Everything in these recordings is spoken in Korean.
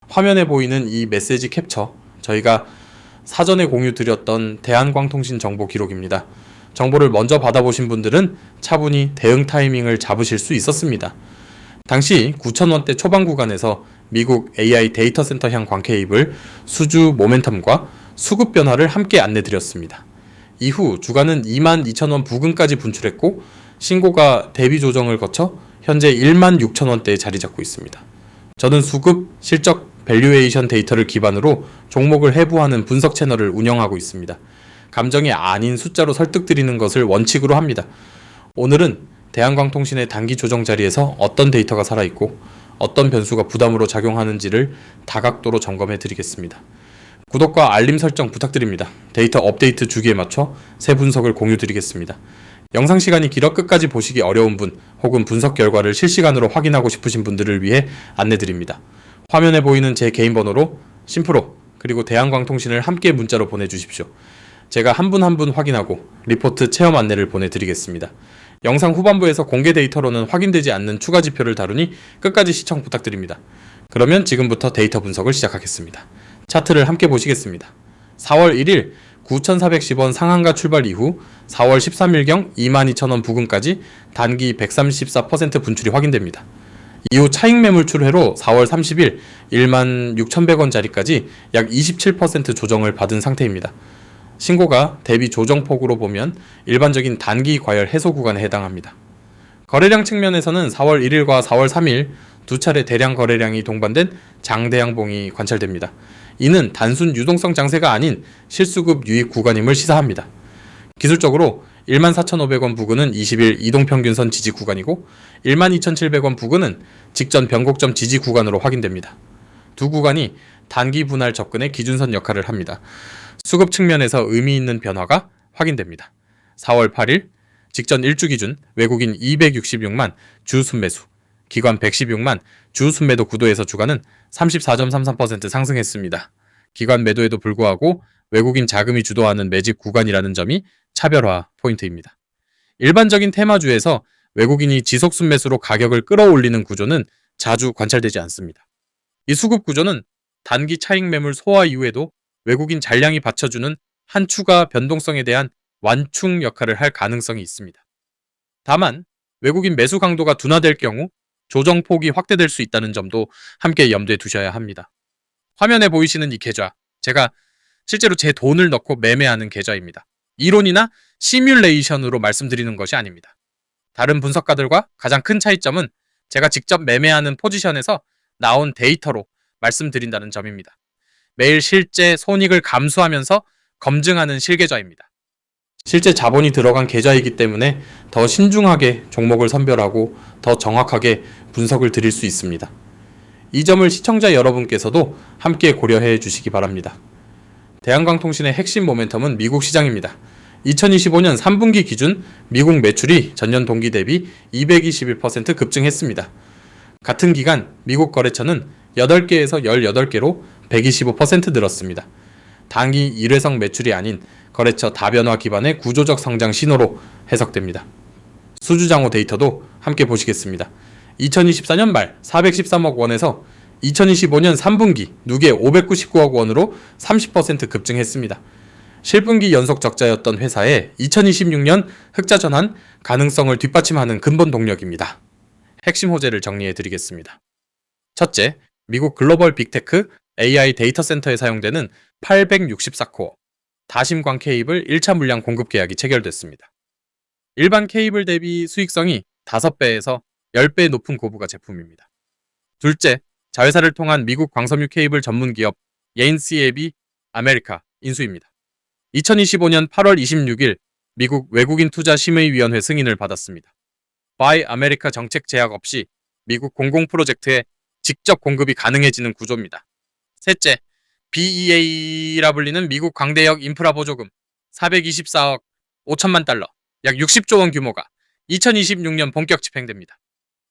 화면에 보이는 이 메시지 캡처, 저희가 사전에 공유 드렸던 대한광통신 정보 기록입니다. 정보를 먼저 받아보신 분들은 차분히 대응 타이밍을 잡으실 수 있었습니다. 당시 9,000원대 초반 구간에서 미국 AI 데이터 센터향 광 케이블 수주 모멘텀과 수급 변화를 함께 안내드렸습니다. 이후 주가는 22,000원 부근까지 분출했고 신고가 대비 조정을 거쳐 현재 16,000원대에 자리 잡고 있습니다. 저는 수급, 실적, 밸류에이션 데이터를 기반으로 종목을 해부하는 분석 채널을 운영하고 있습니다. 감정이 아닌 숫자로 설득드리는 것을 원칙으로 합니다. 오늘은 대한광통신의 단기 조정 자리에서 어떤 데이터가 살아있고 어떤 변수가 부담으로 작용하는지를 다각도로 점검해 드리겠습니다. 구독과 알림 설정 부탁드립니다. 데이터 업데이트 주기에 맞춰 새 분석을 공유 드리겠습니다. 영상 시간이 길어 끝까지 보시기 어려운 분 혹은 분석 결과를 실시간으로 확인하고 싶으신 분들을 위해 안내 드립니다. 화면에 보이는 제 개인 번호로 심프로 그리고 대한광통신을 함께 문자로 보내주십시오. 제가 한 분 한 분 확인하고 리포트 체험 안내를 보내드리겠습니다. 영상 후반부에서 공개 데이터로는 확인되지 않는 추가 지표를 다루니 끝까지 시청 부탁드립니다. 그러면 지금부터 데이터 분석을 시작하겠습니다. 차트를 함께 보시겠습니다. 4월 1일 9,410원 상한가 출발 이후 4월 13일경 22,000원 부근까지 단기 134% 분출이 확인됩니다. 이후 차익 매물 출회로 4월 30일 16,100원 자리까지 약 27% 조정을 받은 상태입니다. 신고가 대비 조정폭으로 보면 일반적인 단기 과열 해소 구간에 해당합니다. 거래량 측면에서는 4월 1일과 4월 3일 두 차례 대량 거래량이 동반된 장대양봉이 관찰됩니다. 이는 단순 유동성 장세가 아닌 실수급 유입 구간임을 시사합니다. 기술적으로 14,500원 부근은 20일 이동평균선 지지 구간이고 12,700원 부근은 직전 변곡점 지지 구간으로 확인됩니다. 두 구간이 단기 분할 접근의 기준선 역할을 합니다. 수급 측면에서 의미 있는 변화가 확인됩니다. 4월 8일 직전 1주 기준 외국인 266만 주 순매수, 기관 116만 주 순매도 구도에서 주가는 34.33% 상승했습니다. 기관 매도에도 불구하고 외국인 자금이 주도하는 매집 구간이라는 점이 차별화 포인트입니다. 일반적인 테마주에서 외국인이 지속 순매수로 가격을 끌어올리는 구조는 자주 관찰되지 않습니다. 이 수급 구조는 단기 차익 매물 소화 이후에도 외국인 잔량이 받쳐주는 한 추가 변동성에 대한 완충 역할을 할 가능성이 있습니다. 다만 외국인 매수 강도가 둔화될 경우 조정폭이 확대될 수 있다는 점도 함께 염두에 두셔야 합니다. 화면에 보이시는 이 계좌, 제가 실제로 제 돈을 넣고 매매하는 계좌입니다. 이론이나 시뮬레이션으로 말씀드리는 것이 아닙니다. 다른 분석가들과 가장 큰 차이점은 제가 직접 매매하는 포지션에서 나온 데이터로 말씀드린다는 점입니다. 매일 실제 손익을 감수하면서 검증하는 실계좌입니다. 실제 자본이 들어간 계좌이기 때문에 더 신중하게 종목을 선별하고 더 정확하게 분석을 드릴 수 있습니다. 이 점을 시청자 여러분께서도 함께 고려해 주시기 바랍니다. 대한광통신의 핵심 모멘텀은 미국 시장입니다. 2025년 3분기 기준 미국 매출이 전년 동기 대비 221% 급증했습니다. 같은 기간 미국 거래처는 8개에서 18개로 125% 늘었습니다. 단기 일회성 매출이 아닌 거래처 다변화 기반의 구조적 성장 신호로 해석됩니다. 수주장호 데이터도 함께 보시겠습니다. 2024년 말 413억 원에서 2025년 3분기 누계 599억 원으로 30% 급증했습니다. 실분기 연속 적자였던 회사의 2026년 흑자 전환 가능성을 뒷받침하는 근본 동력입니다. 핵심 호재를 정리해 드리겠습니다. 첫째, 미국 글로벌 빅테크 AI 데이터 센터에 사용되는 864코어 다심광 케이블 1차 물량 공급 계약이 체결됐습니다. 일반 케이블 대비 수익성이 5배에서 10배 높은 고부가 제품입니다. 둘째, 자회사를 통한 미국 광섬유 케이블 전문 기업 예인스앱이 아메리카 인수입니다. 2025년 8월 26일 미국 외국인 투자 심의위원회 승인을 받았습니다. 바이 아메리카 정책 제약 없이 미국 공공 프로젝트에 직접 공급이 가능해지는 구조입니다. 셋째, BEA라 불리는 미국 광대역 인프라 보조금 424억 5천만 달러, 약 60조 원 규모가 2026년 본격 집행됩니다.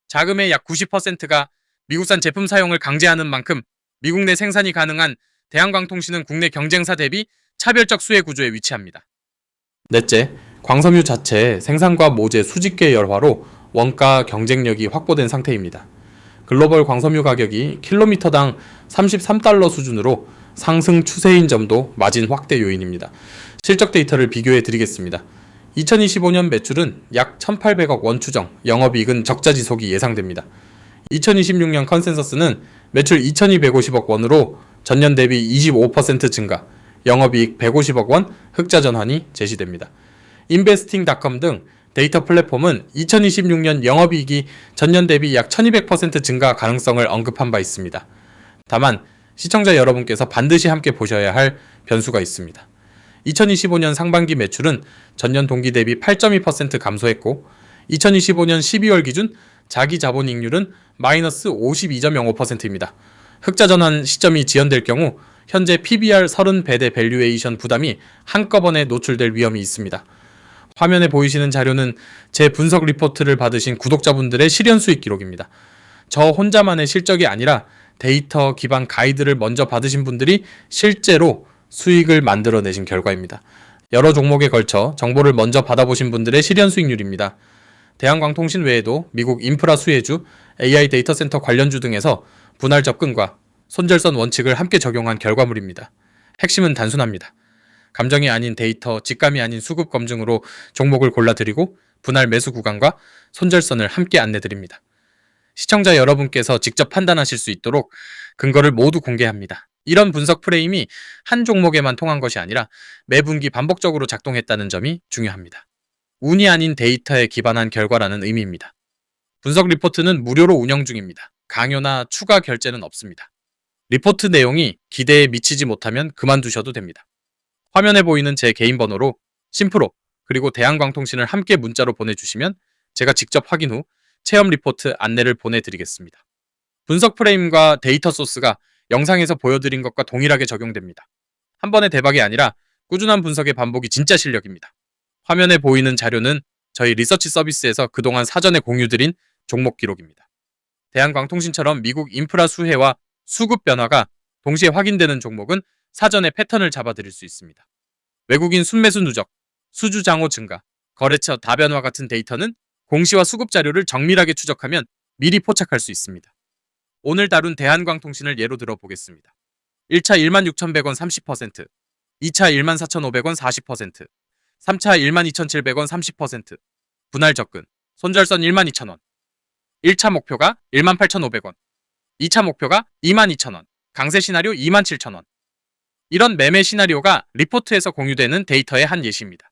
자금의 약 90%가 미국산 제품 사용을 강제하는 만큼 미국 내 생산이 가능한 대한광통신은 국내 경쟁사 대비 차별적 수혜 구조에 위치합니다. 넷째, 광섬유 자체 생산과 모재 수직계 열화로 원가 경쟁력이 확보된 상태입니다. 글로벌 광섬유 가격이 킬로미터당 33달러 수준으로 상승 추세인 점도 마진 확대 요인입니다. 실적 데이터를 비교해 드리겠습니다. 2025년 매출은 약 1,800억 원 추정, 영업이익은 적자 지속이 예상됩니다. 2026년 컨센서스는 매출 2,250억 원으로 전년 대비 25% 증가, 영업이익 150억 원, 흑자 전환이 제시됩니다. 인베스팅닷컴 등 데이터 플랫폼은 2026년 영업이익이 전년 대비 약 1200% 증가 가능성을 언급한 바 있습니다. 다만 시청자 여러분께서 반드시 함께 보셔야 할 변수가 있습니다. 2025년 상반기 매출은 전년 동기 대비 8.2% 감소했고 2025년 12월 기준 자기 자본이익률은 마이너스 52.05%입니다. 흑자 전환 시점이 지연될 경우 현재 PBR 30배대 밸류에이션 부담이 한꺼번에 노출될 위험이 있습니다. 화면에 보이시는 자료는 제 분석 리포트를 받으신 구독자분들의 실현 수익 기록입니다. 저 혼자만의 실적이 아니라 데이터 기반 가이드를 먼저 받으신 분들이 실제로 수익을 만들어내신 결과입니다. 여러 종목에 걸쳐 정보를 먼저 받아보신 분들의 실현 수익률입니다. 대한광통신 외에도 미국 인프라 수혜주, AI 데이터 센터 관련주 등에서 분할 접근과 손절선 원칙을 함께 적용한 결과물입니다. 핵심은 단순합니다. 감정이 아닌 데이터, 직감이 아닌 수급 검증으로 종목을 골라드리고 분할 매수 구간과 손절선을 함께 안내드립니다. 시청자 여러분께서 직접 판단하실 수 있도록 근거를 모두 공개합니다. 이런 분석 프레임이 한 종목에만 통한 것이 아니라 매분기 반복적으로 작동했다는 점이 중요합니다. 운이 아닌 데이터에 기반한 결과라는 의미입니다. 분석 리포트는 무료로 운영 중입니다. 강요나 추가 결제는 없습니다. 리포트 내용이 기대에 미치지 못하면 그만두셔도 됩니다. 화면에 보이는 제 개인 번호로 심프로 그리고 대한광통신을 함께 문자로 보내주시면 제가 직접 확인 후 체험 리포트 안내를 보내드리겠습니다. 분석 프레임과 데이터 소스가 영상에서 보여드린 것과 동일하게 적용됩니다. 한 번의 대박이 아니라 꾸준한 분석의 반복이 진짜 실력입니다. 화면에 보이는 자료는 저희 리서치 서비스에서 그동안 사전에 공유드린 종목 기록입니다. 대한광통신처럼 미국 인프라 수혜와 수급 변화가 동시에 확인되는 종목은 사전에 패턴을 잡아드릴 수 있습니다. 외국인 순매수 누적, 수주 장호 증가, 거래처 다변화 같은 데이터는 공시와 수급 자료를 정밀하게 추적하면 미리 포착할 수 있습니다. 오늘 다룬 대한광통신을 예로 들어보겠습니다. 1차 16,100원 30%, 2차 14,500원 40%, 3차 12,700원 30%, 분할 접근, 손절선 12,000원, 1차 목표가 18,500원, 2차 목표가 22,000원, 강세 시나리오 27,000원. 이런 매매 시나리오가 리포트에서 공유되는 데이터의 한 예시입니다.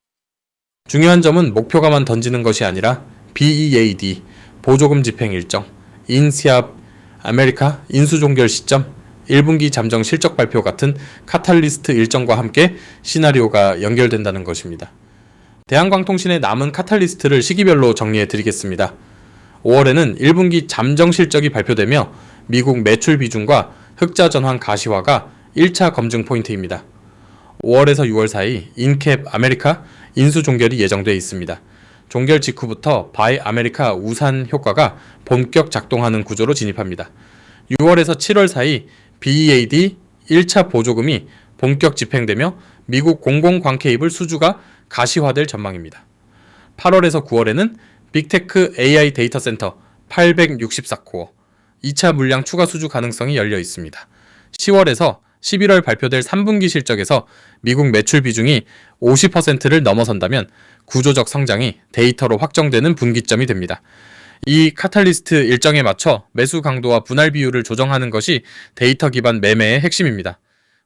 중요한 점은 목표가만 던지는 것이 아니라 BEAD, 보조금 집행 일정, 인시압, 아메리카, 인수종결 시점, 1분기 잠정 실적 발표 같은 카탈리스트 일정과 함께 시나리오가 연결된다는 것입니다. 대한광통신의 남은 카탈리스트를 시기별로 정리해 드리겠습니다. 5월에는 1분기 잠정 실적이 발표되며 미국 매출 비중과 흑자 전환 가시화가 1차 검증 포인트입니다. 5월에서 6월 사이 인캡 아메리카 인수 종결이 예정되어 있습니다. 종결 직후부터 바이 아메리카 우산 효과가 본격 작동하는 구조로 진입합니다. 6월에서 7월 사이 BEAD 1차 보조금이 본격 집행되며 미국 공공광 케이블 수주가 가시화될 전망입니다. 8월에서 9월에는 빅테크 AI 데이터 센터 864코어 2차 물량 추가 수주 가능성이 열려 있습니다. 10월에서 11월 발표될 3분기 실적에서 미국 매출 비중이 50%를 넘어선다면 구조적 성장이 데이터로 확정되는 분기점이 됩니다. 이 카탈리스트 일정에 맞춰 매수 강도와 분할 비율을 조정하는 것이 데이터 기반 매매의 핵심입니다.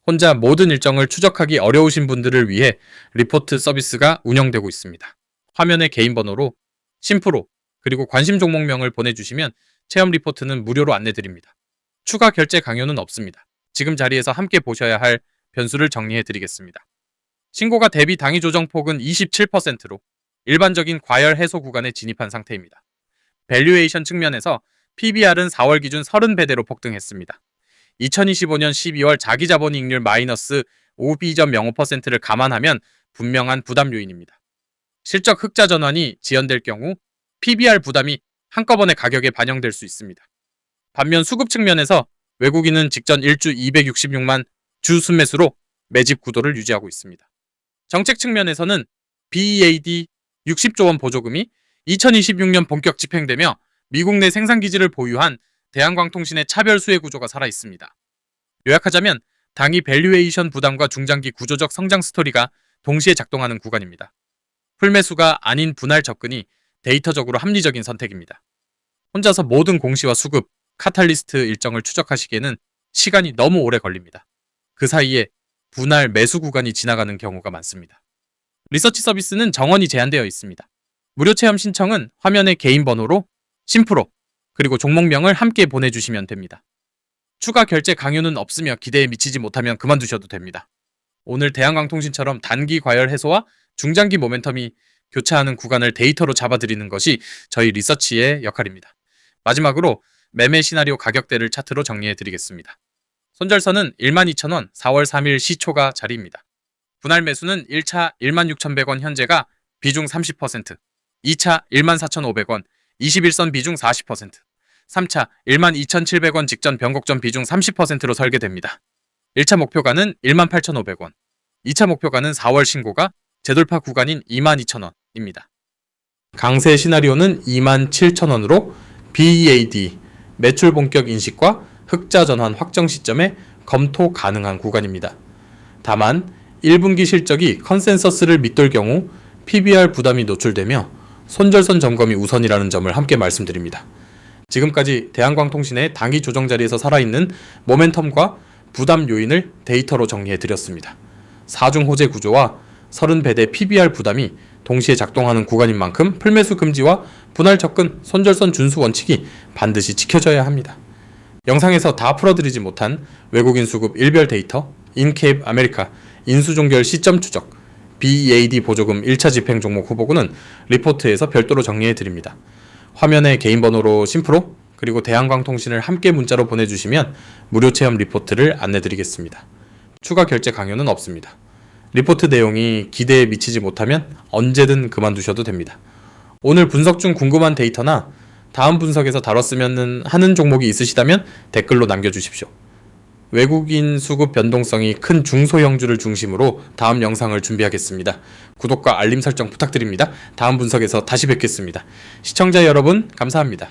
혼자 모든 일정을 추적하기 어려우신 분들을 위해 리포트 서비스가 운영되고 있습니다. 화면에 개인 번호로 심프로 그리고 관심 종목명을 보내주시면 체험 리포트는 무료로 안내드립니다. 추가 결제 강요는 없습니다. 지금 자리에서 함께 보셔야 할 변수를 정리해 드리겠습니다. 신고가 대비 당위 조정폭은 27%로 일반적인 과열 해소 구간에 진입한 상태입니다. 밸류에이션 측면에서 PBR은 4월 기준 30배대로 폭등했습니다. 2025년 12월 자기자본이익률 마이너스 52.05%를 감안하면 분명한 부담 요인입니다. 실적 흑자 전환이 지연될 경우 PBR 부담이 한꺼번에 가격에 반영될 수 있습니다. 반면 수급 측면에서 외국인은 직전 1주 266만 주 순매수로 매집 구도를 유지하고 있습니다. 정책 측면에서는 BEAD 60조 원 보조금이 2026년 본격 집행되며 미국 내 생산기지를 보유한 대한광통신의 차별 수혜 구조가 살아있습니다. 요약하자면 당이 밸류에이션 부담과 중장기 구조적 성장 스토리가 동시에 작동하는 구간입니다. 풀매수가 아닌 분할 접근이 데이터적으로 합리적인 선택입니다. 혼자서 모든 공시와 수급, 카탈리스트 일정을 추적하시기에는 시간이 너무 오래 걸립니다. 그 사이에 분할 매수 구간이 지나가는 경우가 많습니다. 리서치 서비스는 정원이 제한되어 있습니다. 무료 체험 신청은 화면의 개인 번호로 심프로 그리고 종목명을 함께 보내주시면 됩니다. 추가 결제 강요는 없으며 기대에 미치지 못하면 그만두셔도 됩니다. 오늘 대한광통신처럼 단기 과열 해소와 중장기 모멘텀이 교차하는 구간을 데이터로 잡아드리는 것이 저희 리서치의 역할입니다. 마지막으로 매매 시나리오 가격대를 차트로 정리해드리겠습니다. 손절선은 12,000원 4월 3일 시초가 자리입니다. 분할 매수는 1차 16,100원 현재가 비중 30%, 2차 14,500원 21선 비중 40%, 3차 12,700원 직전 변곡점 비중 30%로 설계됩니다. 1차 목표가는 18,500원, 2차 목표가는 4월 신고가 재돌파 구간인 22,000원입니다. 강세 시나리오는 27,000원으로 BEAD, 매출 본격 인식과 흑자 전환 확정 시점에 검토 가능한 구간입니다. 다만 1분기 실적이 컨센서스를 밑돌 경우 PBR 부담이 노출되며 손절선 점검이 우선이라는 점을 함께 말씀드립니다. 지금까지 대한광통신의 단기 조정 자리에서 살아있는 모멘텀과 부담 요인을 데이터로 정리해드렸습니다. 4중 호재 구조와 30배대 PBR 부담이 동시에 작동하는 구간인 만큼 풀매수 금지와 분할 접근, 손절선 준수 원칙이 반드시 지켜져야 합니다. 영상에서 다 풀어드리지 못한 외국인 수급 일별 데이터, 인캡 아메리카, 인수종결 시점 추적, BEAD 보조금 1차 집행 종목 후보군은 리포트에서 별도로 정리해드립니다. 화면에 개인 번호로 심프로 그리고 대한광통신을 함께 문자로 보내주시면 무료 체험 리포트를 안내드리겠습니다. 추가 결제 강요는 없습니다. 리포트 내용이 기대에 미치지 못하면 언제든 그만두셔도 됩니다. 오늘 분석 중 궁금한 데이터나 다음 분석에서 다뤘으면 하는 종목이 있으시다면 댓글로 남겨주십시오. 외국인 수급 변동성이 큰 중소형주를 중심으로 다음 영상을 준비하겠습니다. 구독과 알림 설정 부탁드립니다. 다음 분석에서 다시 뵙겠습니다. 시청자 여러분 감사합니다.